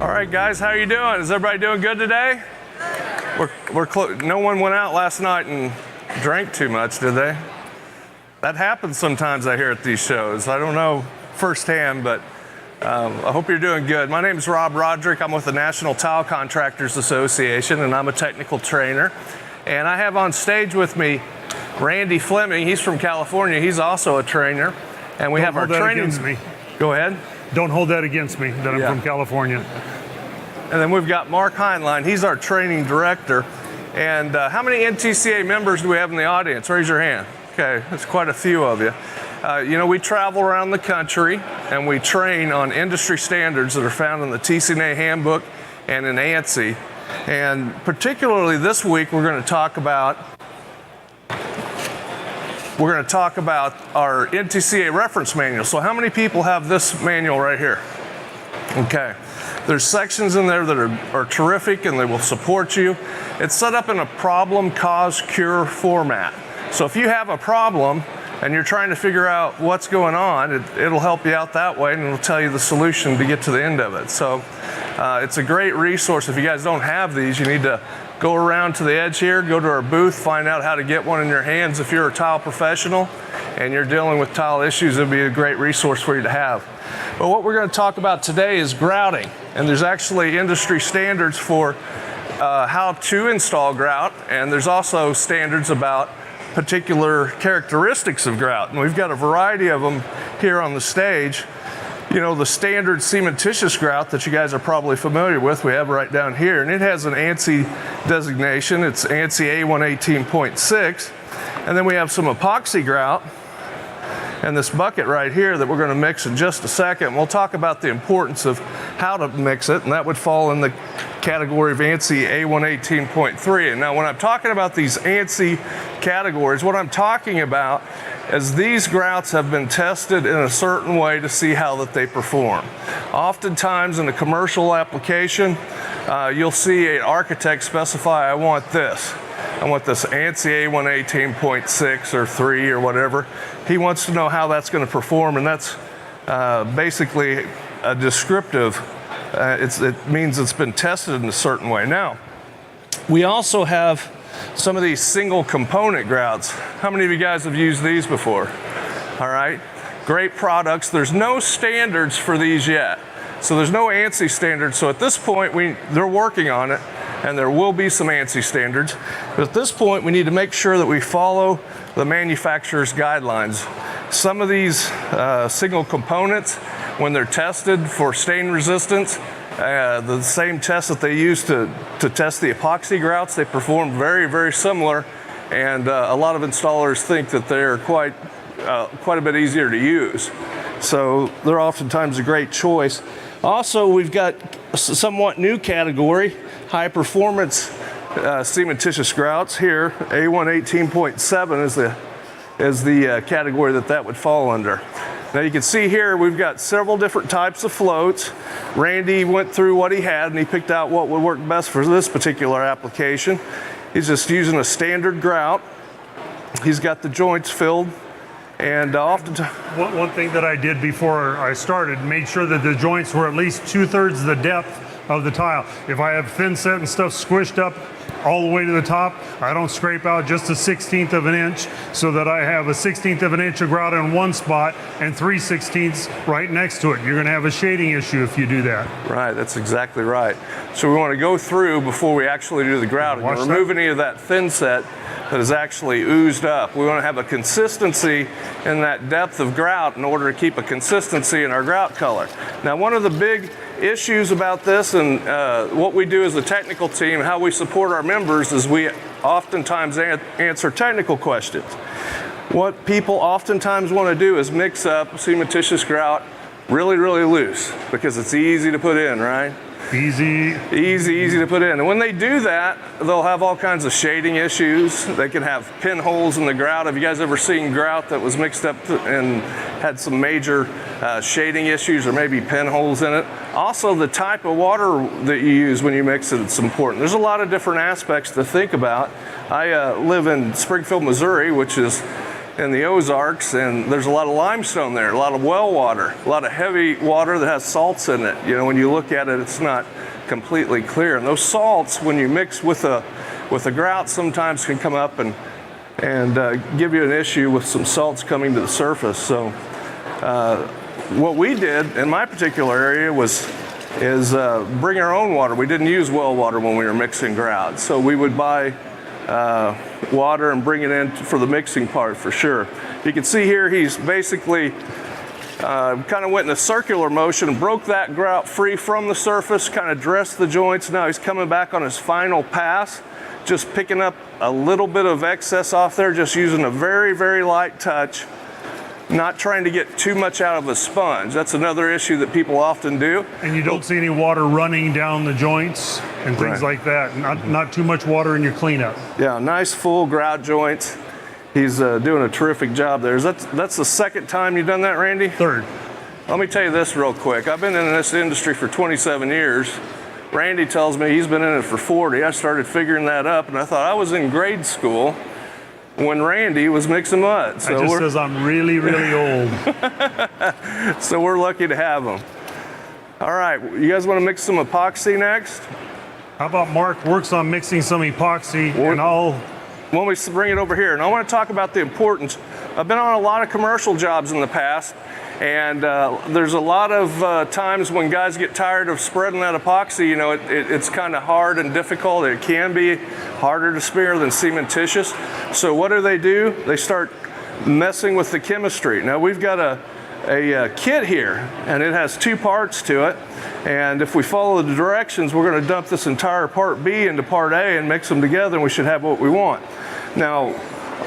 All right, guys, how you doing? Is everybody doing good today? No one went out last night and drank too much, did they? That happens sometimes, I hear at these shows. I don't know firsthand, but I hope you're doing good. My name is Rob Roderick. I'm with the National Tile Contractors Association, and I'm a technical trainer. And I have on stage with me Randy Fleming. He's from California. He's also a trainer. And we have our training. Against me. Go ahead. Don't hold that against me, that I'm from California. And then we've got Mark Heinlein. He's our training director. And how many NTCA members do we have in the audience? Raise your hand. Okay, that's quite a few of you. You know, we travel around the country and we train on industry standards that are found in the TCA handbook and in ANSI. And particularly this week, we're going to talk about our NTCA reference manual. So how many people have this manual right here? Okay. There's sections in there that are terrific and they will support you. It's set up in a problem, cause, cure format. So if you have a problem and you're trying to figure out what's going on, it'll help you out that way and it'll tell you the solution to get to the end of it. So it's a great resource. If you guys don't have these, you need to go around to the edge here, go to our booth, find out how to get one in your hands. If you're a tile professional and you're dealing with tile issues, it'll be a great resource for you to have. But what we're going to talk about today is grouting. And there's actually industry standards for how to install grout, and there's also standards about particular characteristics of grout. And we've got a variety of them here on the stage. You know, the standard cementitious grout that you guys are probably familiar with, we have right down here, and it has an ANSI designation. It's ANSI A118.6. And then we have some epoxy grout and this bucket right here that we're going to mix in just a second. We'll talk about the importance of how to mix it, and that would fall in the category of ANSI A118.3. And now when I'm talking about these ANSI categories, what I'm talking about is these grouts have been tested in a certain way to see how that they perform. Oftentimes in a commercial application, you'll see an architect specify, I want this ANSI A118.6 or 3 or whatever. He wants to know how that's going to perform, and that's basically a descriptive. It means it's been tested in a certain way. Now, we also have some of these single component grouts. How many of you guys have used these before? All right, great products. There's no standards for these yet. So there's no ANSI standards. So at this point, they're working on it, and there will be some ANSI standards. But at this point, we need to make sure that we follow the manufacturer's guidelines. Some of these single components, when they're tested for stain resistance, the same test that they use to test the epoxy grouts, they perform very, very similar. And a lot of installers think that they're quite a bit easier to use. So they're oftentimes a great choice. Also, we've got a somewhat new category, high performance cementitious grouts here. A118.7 is the category that would fall under. Now you can see here we've got several different types of floats. Randy went through what he had and he picked out what would work best for this particular application. He's just using a standard grout. He's got the joints filled. And oftentimes, one thing that I did before I started, made sure that the joints were at least 2/3 the depth of the tile. If I have thin set and stuff squished up all the way to the top, I don't scrape out just a 1/16 of an inch, so that I have a 1/16 of an inch of grout in one spot and 3/16 right next to it. You're going to have a shading issue if you do that. Right, that's exactly right. So we want to go through before we actually do the grouting and remove any of that thin set that is actually oozed up. We want to have a consistency in that depth of grout in order to keep a consistency in our grout color. Now, one of the big issues about this and what we do as a technical team, how we support our members, is we oftentimes answer technical questions. What people oftentimes want to do is mix up cementitious grout really, really loose because it's easy to put in, right? Easy to put in. And when they do that, they'll have all kinds of shading issues. They can have pinholes in the grout. Have you guys ever seen grout that was mixed up and had some major shading issues or maybe pinholes in it? Also, the type of water that you use when you mix it, it's important. There's a lot of different aspects to think about. I live in Springfield, Missouri, which is in the Ozarks, and there's a lot of limestone there, a lot of well water, a lot of heavy water that has salts in it. You know, when you look at it, it's not completely clear. And those salts, when you mix with a grout, sometimes can come up and give you an issue with some salts coming to the surface. So what we did in my particular area is bring our own water. We didn't use well water when we were mixing grout. So we would buy water and bring it in for the mixing part for sure. You can see here he's basically kind of went in a circular motion and broke that grout free from the surface, kind of dressed the joints. Now he's coming back on his final pass, just picking up a little bit of excess off there, just using a very, very light touch, not trying to get too much out of a sponge. That's another issue that people often do. And you don't see any water running down the joints and things like that. Not too much water in your cleanup. Yeah, nice full grout joints. He's doing a terrific job there. That's the second time you've done that, Randy? Third. Let me tell you this real quick. I've been in this industry for 27 years. Randy tells me he's been in it for 40. I started figuring that up, and I thought I was in grade school when Randy was mixing mud. So it just says I'm really, really old. So we're lucky to have him. All right, you guys want to mix some epoxy next? How about Mark works on mixing some epoxy, and I'll... When we bring it over here, and I want to talk about the importance. I've been on a lot of commercial jobs in the past, and there's a lot of times when guys get tired of spreading that epoxy. You know, it's kind of hard and difficult. It can be harder to smear than cementitious. So what do? They start messing with the chemistry. Now we've got a kit here, and it has two parts to it. And if we follow the directions, we're going to dump this entire part B into part A and mix them together, and we should have what we want. Now,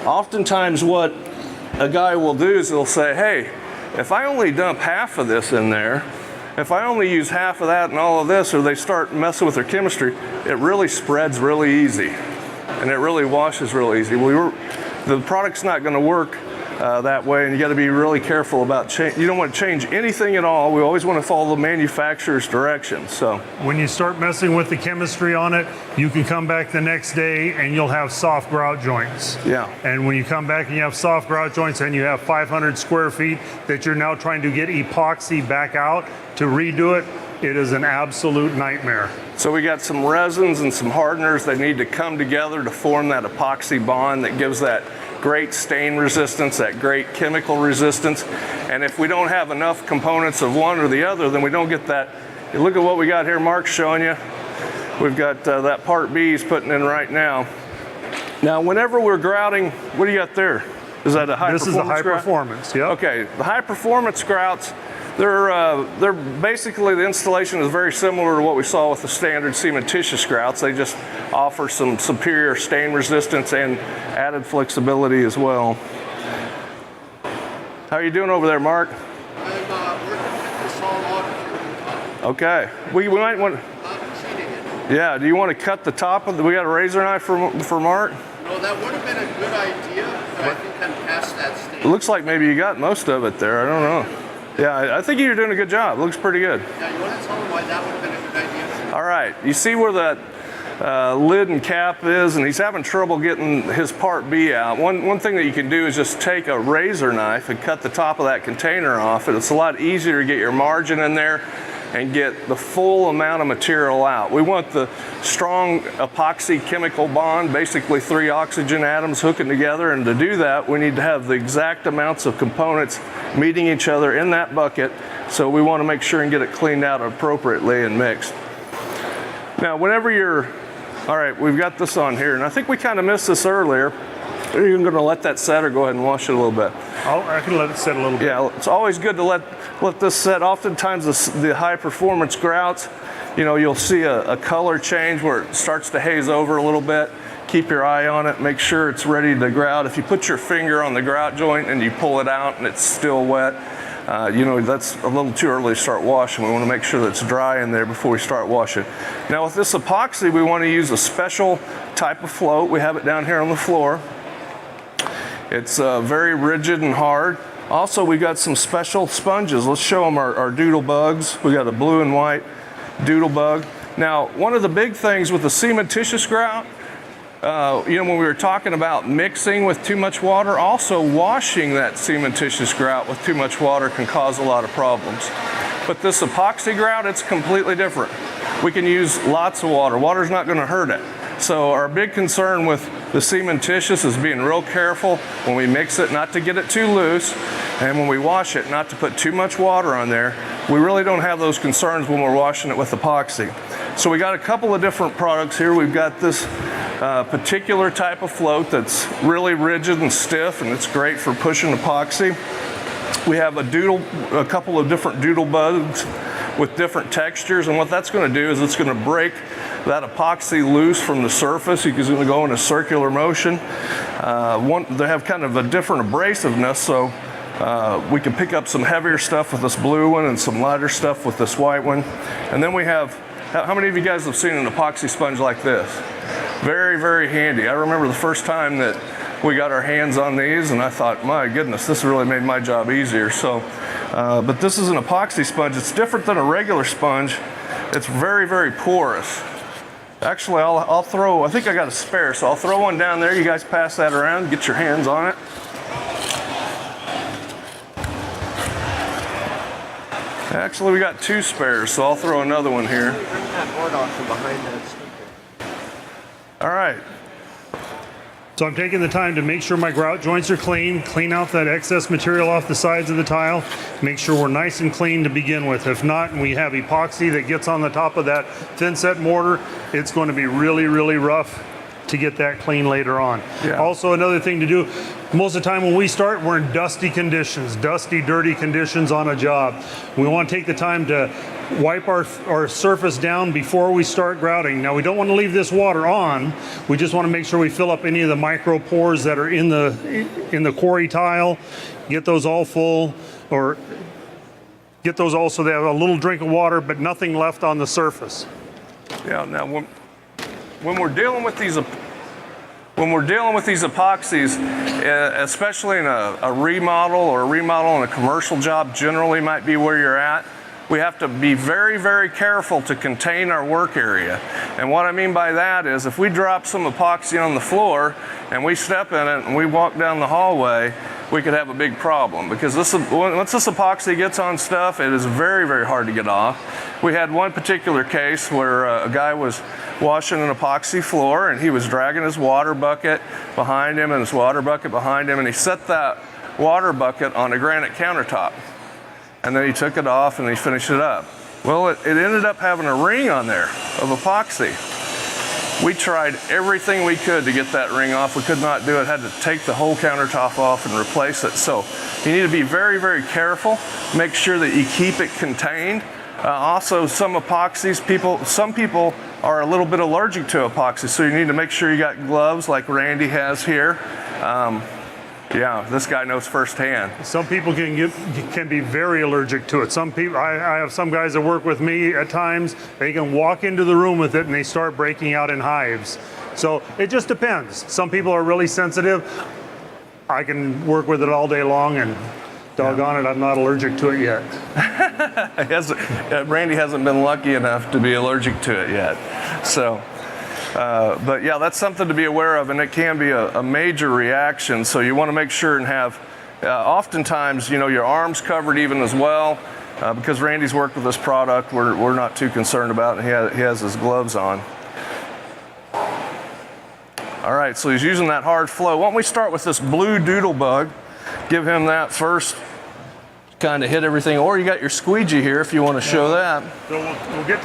oftentimes what a guy will do is he'll say, hey, if I only dump half of this in there, if I only use half of that and all of this, or they start messing with their chemistry, it really spreads really easy. And it really washes real easy. The product's not going to work that way, and you got to be really careful about change. You don't want to change anything at all. We always want to follow the manufacturer's directions. So when you start messing with the chemistry on it, you can come back the next day and you'll have soft grout joints. Yeah. And when you come back and you have soft grout joints and you have 500 square feet that you're now trying to get epoxy back out to redo it, it is an absolute nightmare. So we got some resins and some hardeners that need to come together to form that epoxy bond that gives that great stain resistance, that great chemical resistance. And if we don't have enough components of one or the other, then we don't get that. You look at what we got here, Mark's showing you. We've got that part B he's putting in right now. Now, whenever we're grouting, what do you got there? Is that a high performance grout? This is a high performance, yeah. Okay, the high performance grouts, they're basically, the installation is very similar to what we saw with the standard cementitious grouts. They just offer some superior stain resistance and added flexibility as well. How are you doing over there, Mark? I'm working with the saw log. Okay, we might want. Yeah, do you want to cut the top of the? We got a razor knife for Mark. No, that would have been a good idea, but I think I'm past that stage. It looks like maybe you got most of it there. I don't know. Yeah, I think you're doing a good job. It looks pretty good. Yeah, you want to tell me why that would have been a good idea? All right, you see where that lid and cap is, and he's having trouble getting his part B out. One thing that you can do is just take a razor knife and cut the top of that container off, and it's a lot easier to get your margin in there and get the full amount of material out. We want the strong epoxy chemical bond, basically 3 oxygen atoms hooking together, and to do that, we need to have the exact amounts of components meeting each other in that bucket, so we want to make sure and get it cleaned out appropriately and mixed. Now, whenever you're, all right, we've got this on here, and I think we kind of missed this earlier. Are you going to let that set or go ahead and wash it a little bit? I can let it set a little bit. Yeah, it's always good to let this set. Oftentimes the high performance grouts, you know, you'll see a color change where it starts to haze over a little bit. Keep your eye on it, make sure it's ready to grout. If you put your finger on the grout joint and you pull it out and it's still wet, you know, that's a little too early to start washing. We want to make sure that it's dry in there before we start washing. Now with this epoxy, we want to use a special type of float. We have it down here on the floor. It's very rigid and hard. Also, we got some special sponges. Let's show them our doodle bugs. We got a blue and white doodle bug. Now, one of the big things with the cementitious grout, when we were talking about mixing with too much water, also washing that cementitious grout with too much water can cause a lot of problems. But this epoxy grout, it's completely different. We can use lots of water. Water's not going to hurt it. So our big concern with the cementitious is being real careful when we mix it, not to get it too loose, and when we wash it, not to put too much water on there. We really don't have those concerns when we're washing it with epoxy. So we got a couple of different products here. We've got this particular type of float that's really rigid and stiff, and it's great for pushing epoxy. We have a couple of different doodle bugs with different textures, and what that's going to do is it's going to break that epoxy loose from the surface. It's going to go in a circular motion. They have kind of a different abrasiveness, so we can pick up some heavier stuff with this blue one and some lighter stuff with this white one. And then we have, how many of you guys have seen an epoxy sponge like this? Very, very handy. I remember the first time that we got our hands on these, and I thought, my goodness, this really made my job easier. So, but this is an epoxy sponge. It's different than a regular sponge. It's very, very porous. Actually, I'll throw, I think I got a spare, so I'll throw one down there. You guys pass that around, get your hands on it. Actually, we got two spares, so I'll throw another one here. Bring that board off from behind that speaker. All right. So I'm taking the time to make sure my grout joints are clean out that excess material off the sides of the tile, make sure we're nice and clean to begin with. If not, and we have epoxy that gets on the top of that thin set mortar, it's going to be really, really rough to get that clean later on. Yeah. Also, another thing to do, most of the time when we start, we're in dusty conditions, dirty conditions on a job. We want to take the time to wipe our surface down before we start grouting. Now, we don't want to leave this water on. We just want to make sure we fill up any of the micro pores that are in the quarry tile, get those all full, or get those all so they have a little drink of water, but nothing left on the surface. Yeah, now when we're dealing with these epoxies, especially in a remodel or a remodel in a commercial job, generally might be where you're at. We have to be very, very careful to contain our work area. And what I mean by that is if we drop some epoxy on the floor and we step in it and we walk down the hallway, we could have a big problem, because once this epoxy gets on stuff, it is very, very hard to get off. We had one particular case where a guy was washing an epoxy floor and he was dragging his water bucket behind him and his water bucket behind him, and he set that water bucket on a granite countertop. And then he took it off and he finished it up. Well, it ended up having a ring on there of epoxy. We tried everything we could to get that ring off. We could not do it. Had to take the whole countertop off and replace it. So you need to be very, very careful. Make sure that you keep it contained. Also, some epoxies, some people are a little bit allergic to epoxy, so you need to make sure you got gloves like Randy has here. Yeah, this guy knows firsthand. Some people can be very allergic to it. Some people, I have some guys that work with me at times, they can walk into the room with it and they start breaking out in hives. So it just depends. Some people are really sensitive. I can work with it all day long, and doggone it, I'm not allergic to it yet. Randy hasn't been lucky enough to be allergic to it yet. So. But yeah, that's something to be aware of, and it can be a major reaction. So you want to make sure and have, oftentimes, your arms covered even as well, because Randy's worked with this product. We're not too concerned about it. He has his gloves on. All right, so he's using that hard flow. Why don't we start with this blue doodle bug? Give him that first. Kind of hit everything, or you got your squeegee here if you want to show that. So we'll get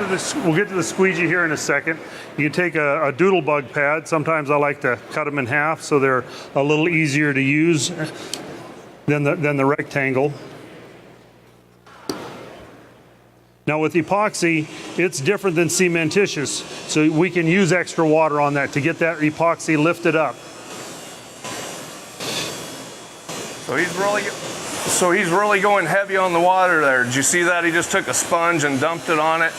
to the squeegee here in a second. You can take a doodle bug pad. Sometimes I like to cut them in half so they're a little easier to use than the rectangle. Now with epoxy, it's different than cementitious, so we can use extra water on that to get that epoxy lifted up. So he's really going heavy on the water there. Did you see that? He just took a sponge and dumped it on it.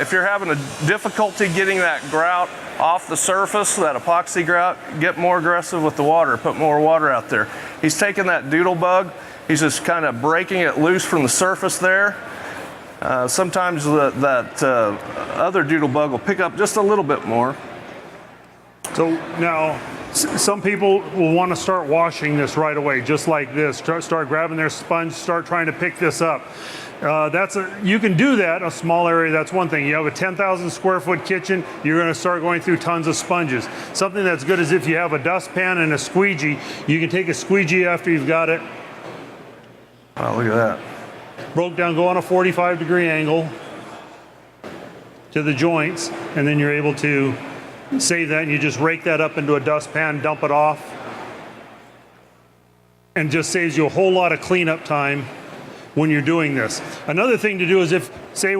If you're having a difficulty getting that grout off the surface, that epoxy grout, get more aggressive with the water, put more water out there. He's taking that doodle bug, he's just kind of breaking it loose from the surface there. Sometimes that other doodle bug will pick up just a little bit more. So now, some people will want to start washing this right away, just like this. Start grabbing their sponge, start trying to pick this up. You can do that, a small area, that's one thing. You have a 10,000 square foot kitchen, you're going to start going through tons of sponges. Something that's good is if you have a dustpan and a squeegee, you can take a squeegee after you've got it. Wow, look at that. Broke down, go on a 45-degree angle to the joints, and then you're able to save that, and you just rake that up into a dustpan, dump it off, and just saves you a whole lot of cleanup time when you're doing this. Another thing to do is if, say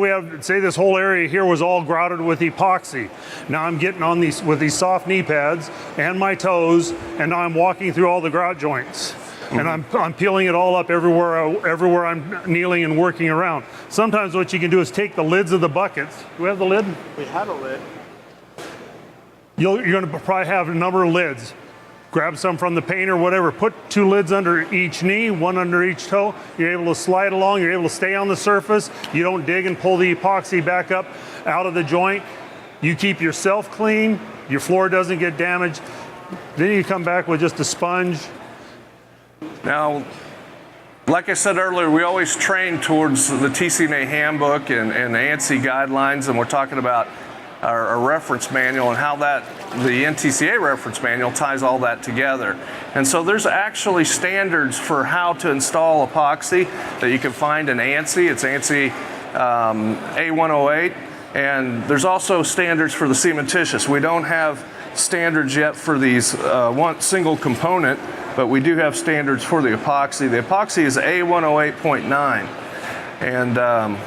this whole area here was all grouted with epoxy. Now I'm getting on these with these soft knee pads and my toes, and now I'm walking through all the grout joints. And I'm peeling it all up everywhere I'm kneeling and working around. Sometimes what you can do is take the lids of the buckets. Do we have the lid? We had a lid. You're going to probably have a number of lids. Grab some from the paint or whatever. Put 2 lids under each knee, 1 under each toe. You're able to slide along. You're able to stay on the surface. You don't dig and pull the epoxy back up out of the joint. You keep yourself clean. Your floor doesn't get damaged. Then you come back with just a sponge. Now, like I said earlier, we always train towards the TCA handbook and ANSI guidelines, and we're talking about our reference manual and how the NTCA reference manual ties all that together. And so there's actually standards for how to install epoxy that you can find in ANSI. It's ANSI A118, and there's also standards for the cementitious. We don't have standards yet for these one single component, but we do have standards for the epoxy. The epoxy is A108.9, and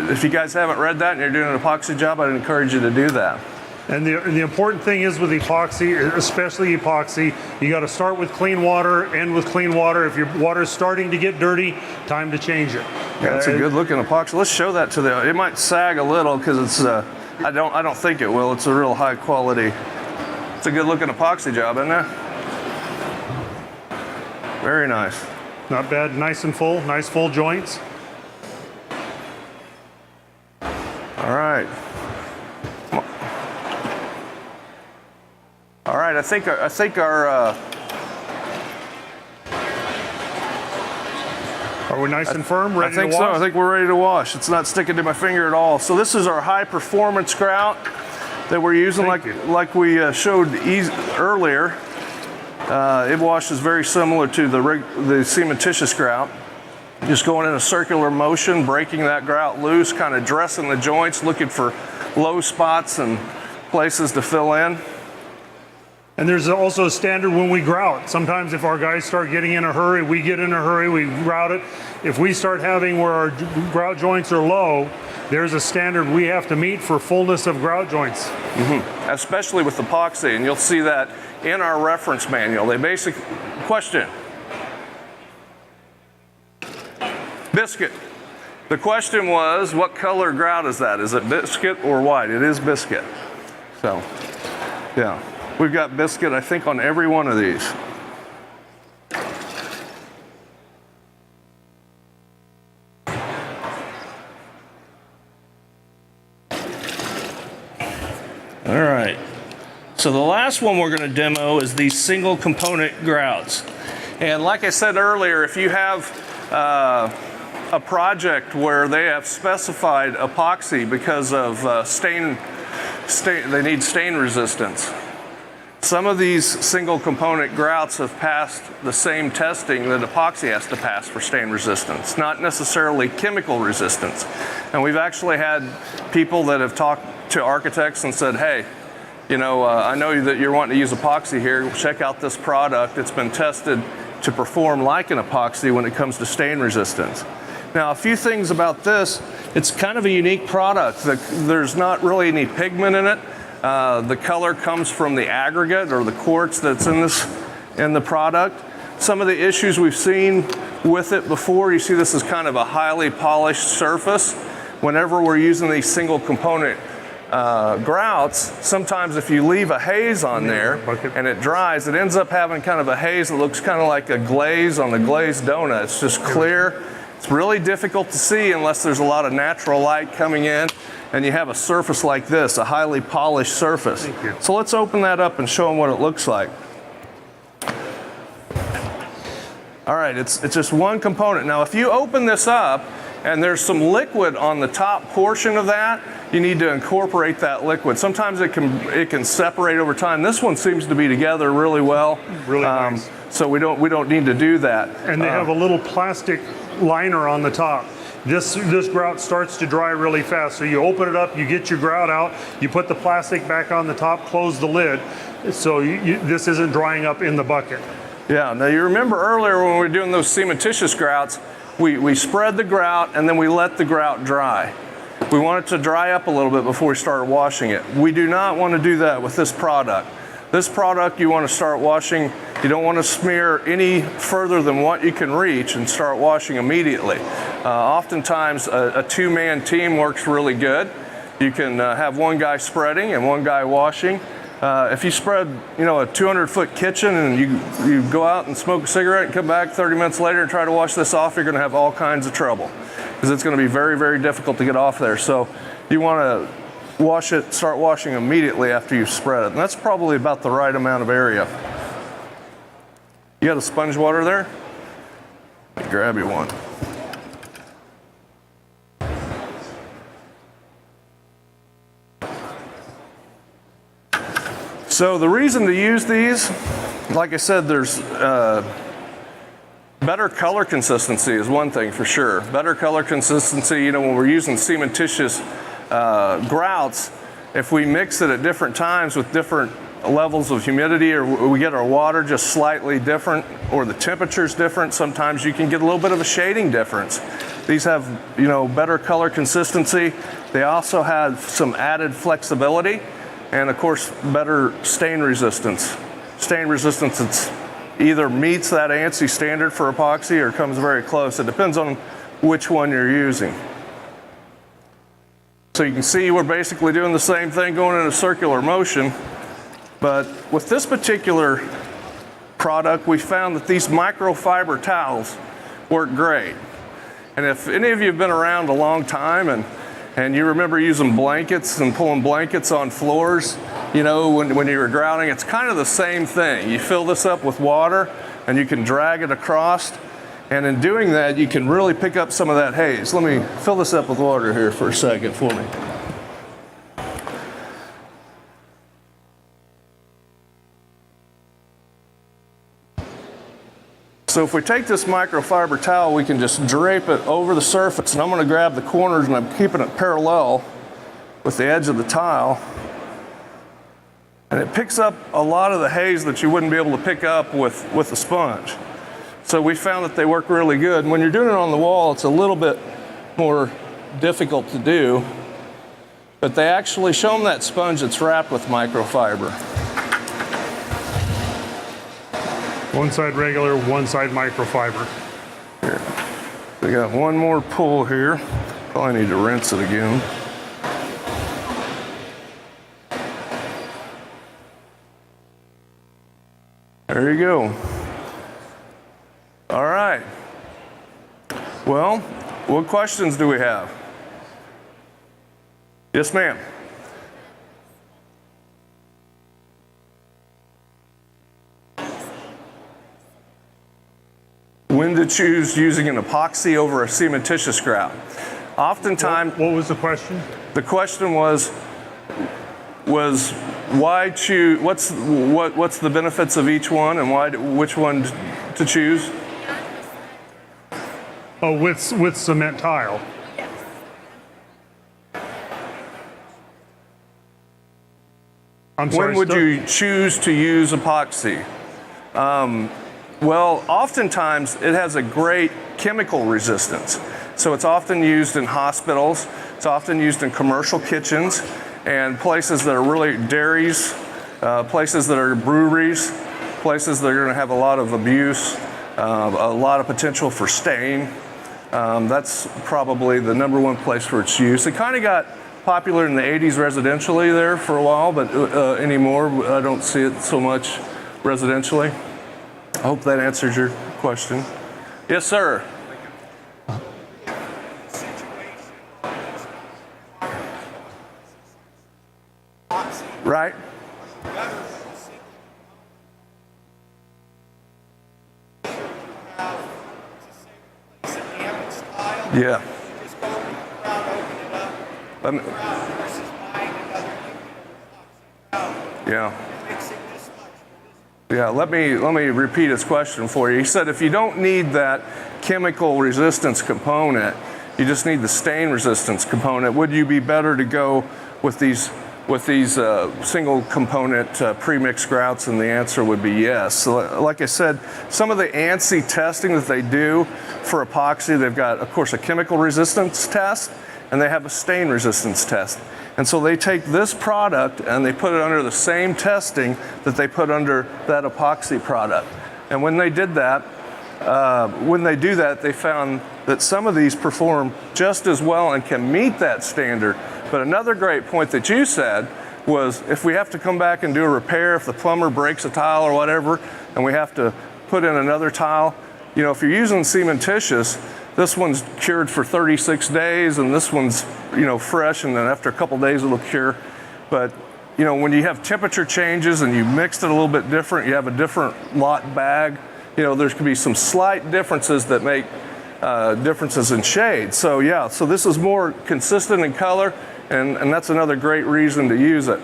if you guys haven't read that and you're doing an epoxy job, I'd encourage you to do that. And the important thing is with epoxy, especially epoxy, you got to start with clean water, end with clean water. If your water is starting to get dirty, time to change it. Yeah, it's a good looking epoxy. Let's show that to it might sag a little because it's, I don't think it will. It's a real high quality. It's a good looking epoxy job, isn't it? Very nice. Not bad, nice and full, nice full joints. All right. All right, I think our Are we nice and firm, ready to wash? I think so. I think we're ready to wash. It's not sticking to my finger at all. So this is our high performance grout that we're using, like we showed earlier. It washes very similar to the cementitious grout. Just going in a circular motion, breaking that grout loose, kind of dressing the joints, looking for low spots and places to fill in. And there's also a standard when we grout. Sometimes if our guys start getting in a hurry, we get in a hurry, we grout it. If we start having where our grout joints are low, there's a standard we have to meet for fullness of grout joints. Especially with epoxy, and you'll see that in our reference manual. They basically, question. Biscuit. The question was, what color grout is that? Is it biscuit or white? It is biscuit. So, yeah. We've got biscuit, I think, on every one of these. All right. So the last one we're going to demo is these single component grouts. And like I said earlier, if you have a project where they have specified epoxy because of they need stain resistance. Some of these single component grouts have passed the same testing that epoxy has to pass for stain resistance, not necessarily chemical resistance. And we've actually had people that have talked to architects and said, hey, you know, I know that you're wanting to use epoxy here. Check out this product. It's been tested to perform like an epoxy when it comes to stain resistance. Now, a few things about this. It's kind of a unique product. There's not really any pigment in it. The color comes from the aggregate or the quartz that's in the product. Some of the issues we've seen with it before, you see this is kind of a highly polished surface. Whenever we're using these single component grouts, sometimes if you leave a haze on there and it dries, it ends up having kind of a haze that looks kind of like a glaze on a glazed donut. It's just clear. It's really difficult to see unless there's a lot of natural light coming in and you have a surface like this, a highly polished surface. Thank you. So let's open that up and show them what it looks like. All right, it's just one component. Now, if you open this up and there's some liquid on the top portion of that, you need to incorporate that liquid. Sometimes it can separate over time. This one seems to be together really well. Really nice. So we don't need to do that. And they have a little plastic liner on the top. This grout starts to dry really fast. So you open it up, you get your grout out, you put the plastic back on the top, close the lid, so this isn't drying up in the bucket. Yeah, now you remember earlier when we were doing those cementitious grouts, we spread the grout and then we let the grout dry. We want it to dry up a little bit before we start washing it. We do not want to do that with this product. This product you want to start washing, you don't want to smear any further than what you can reach and start washing immediately. Oftentimes a two-man team works really good. You can have one guy spreading and one guy washing. If you spread, a 200-foot kitchen and you go out and smoke a cigarette and come back 30 minutes later and try to wash this off, you're going to have all kinds of trouble because it's going to be very, very difficult to get off there. So you want to start washing immediately after you've spread it. And that's probably about the right amount of area. You got a sponge water there? Let me grab you one. So the reason to use these, like I said, there's better color consistency is one thing for sure. Better color consistency, when we're using cementitious grouts, if we mix it at different times with different levels of humidity, or we get our water just slightly different, or the temperature's different, sometimes you can get a little bit of a shading difference. These have, better color consistency. They also have some added flexibility, and of course, better stain resistance. Stain resistance, it's either meets that ANSI standard for epoxy or comes very close. It depends on which one you're using. So you can see we're basically doing the same thing going in a circular motion, but with this particular product, we found that these microfiber towels work great. And if any of you have been around a long time and you remember using blankets and pulling blankets on floors, when you were grouting, it's kind of the same thing. You fill this up with water and you can drag it across. And in doing that, you can really pick up some of that haze. Let me fill this up with water here for a second for me. So if we take this microfiber towel, we can just drape it over the surface. And I'm going to grab the corners and I'm keeping it parallel with the edge of the tile. And it picks up a lot of the haze that you wouldn't be able to pick up with a sponge. So we found that they work really good. And when you're doing it on the wall, it's a little bit more difficult to do. But they actually show them that sponge that's wrapped with microfiber. One side regular, one side microfiber. Here. We got one more pull here. Probably need to rinse it again. There you go. All right. Well, what questions do we have? Yes, ma'am. When to choose using an epoxy over a cementitious grout. Oftentimes, What was the question? the question was why choose? What's the benefits of each one, and which one to choose? Oh, with cement tile. I'm sorry. When would you choose to use epoxy? Well, oftentimes it has a great chemical resistance. So it's often used in hospitals, it's often used in commercial kitchens, and places that are really dairies, places that are breweries, places that are going to have a lot of abuse, a lot of potential for stain. That's probably the #1 place where it's used. It kind of got popular in the 80s residentially there for a while, but anymore I don't see it so much residentially. I hope that answers your question. Yes, sir. right? Yeah. Let me, yeah. Yeah, let me repeat his question for you. He said if you don't need that chemical resistance component, you just need the stain resistance component, would you be better to go with these single component pre-mixed grouts? And the answer would be yes. So like I said, some of the ANSI testing that they do for epoxy, they've got, of course, a chemical resistance test, and they have a stain resistance test. And so they take this product and they put it under the same testing that they put under that epoxy product. And when they did that, they found that some of these perform just as well and can meet that standard. But another great point that you said was if we have to come back and do a repair, if the plumber breaks a tile or whatever, and we have to put in another tile, you know, if you're using cementitious, this one's cured for 36 days and this one's, you know, fresh, and then after a couple days it'll cure. But, you know, when you have temperature changes and you mixed it a little bit different, you have a different lot bag, you know, there could be some slight differences that make differences in shade. So yeah, so this is more consistent in color, and that's another great reason to use it.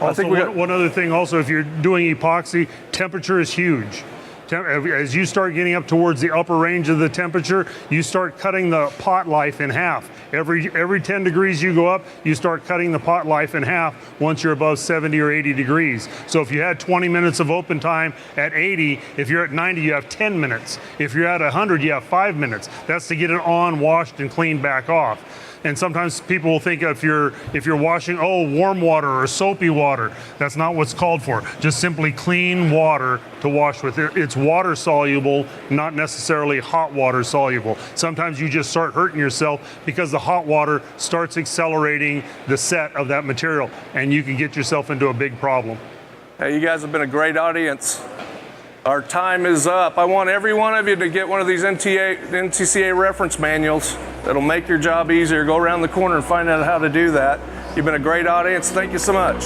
Also, one other thing also, if you're doing epoxy, temperature is huge. As you start getting up towards the upper range of the temperature, you start cutting the pot life in half. Every 10 degrees you go up, you start cutting the pot life in half once you're above 70 or 80 degrees. So if you had 20 minutes of open time at 80, if you're at 90, you have 10 minutes. If you're at 100, you have 5 minutes. That's to get it on, washed, and cleaned back off. And sometimes people will think if you're washing, warm water or soapy water. That's not what's called for. Just simply clean water to wash with. It's water soluble, not necessarily hot water soluble. Sometimes you just start hurting yourself because the hot water starts accelerating the set of that material, and you can get yourself into a big problem. Hey, you guys have been a great audience. Our time is up. I want every one of you to get one of these NTCA reference manuals. That'll make your job easier. Go around the corner and find out how to do that. You've been a great audience. Thank you so much.